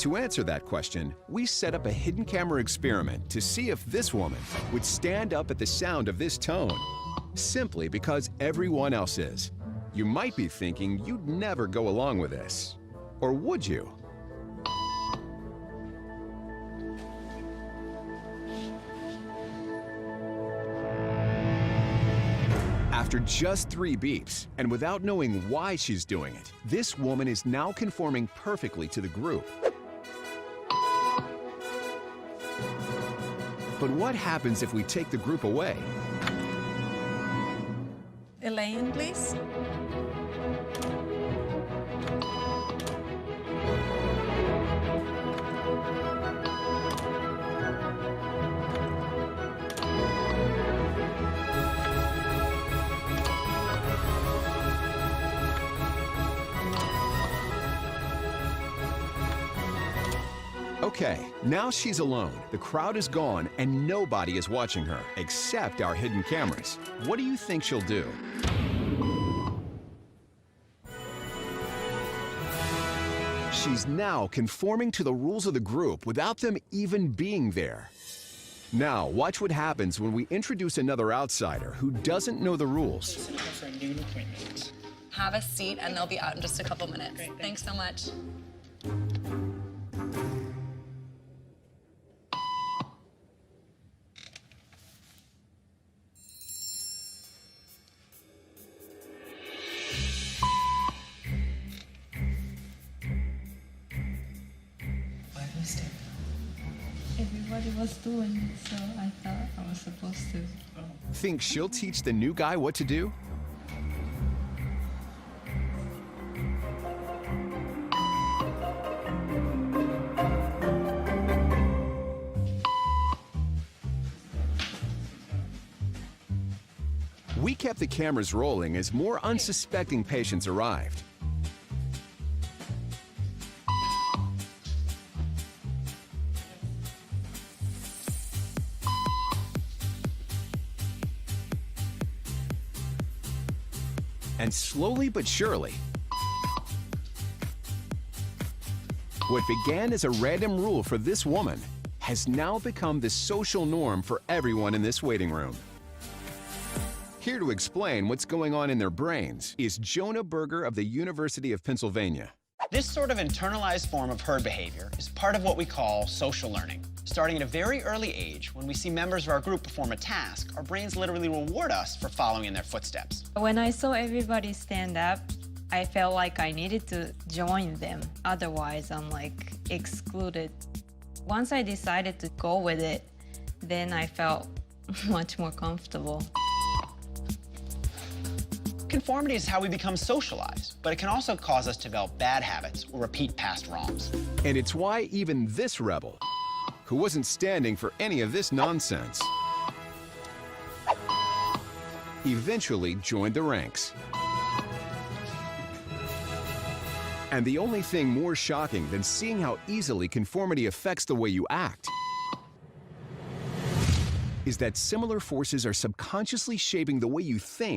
To answer that question, we set up a hidden camera experiment to see if this woman would stand up at the sound of this tone, simply because everyone else is. You might be thinking you'd never go along with this. Or would you? After just 3 beeps, and without knowing why she's doing it, this woman is now conforming perfectly to the group. But what happens if we take the group away? Elaine, please. Okay, now she's alone. The crowd is gone and nobody is watching her, except our hidden cameras. What do you think she'll do? She's now conforming to the rules of the group without them even being there. Now, watch what happens when we introduce another outsider who doesn't know the rules. For a noon appointment. Have a seat, and they'll be out in just a couple minutes. Great, thanks so much. Everybody was doing it, so I thought I was supposed to. Think she'll teach the new guy what to do? We kept the cameras rolling as more unsuspecting patients arrived. And slowly but surely, what began as a random rule for this woman has now become the social norm for everyone in this waiting room. Here to explain what's going on in their brains is Jonah Berger of the University of Pennsylvania. This sort of internalized form of herd behavior is part of what we call social learning. Starting at a very early age, when we see members of our group perform a task, our brains literally reward us for following in their footsteps. When I saw everybody stand up, I felt like I needed to join them. Otherwise, I'm like excluded. Once I decided to go with it, then I felt much more comfortable. Conformity is how we become socialized, but it can also cause us to develop bad habits or repeat past wrongs. And it's why even this rebel, who wasn't standing for any of this nonsense, eventually joined the ranks. And the only thing more shocking than seeing how easily conformity affects the way you act is that similar forces are subconsciously shaping the way you think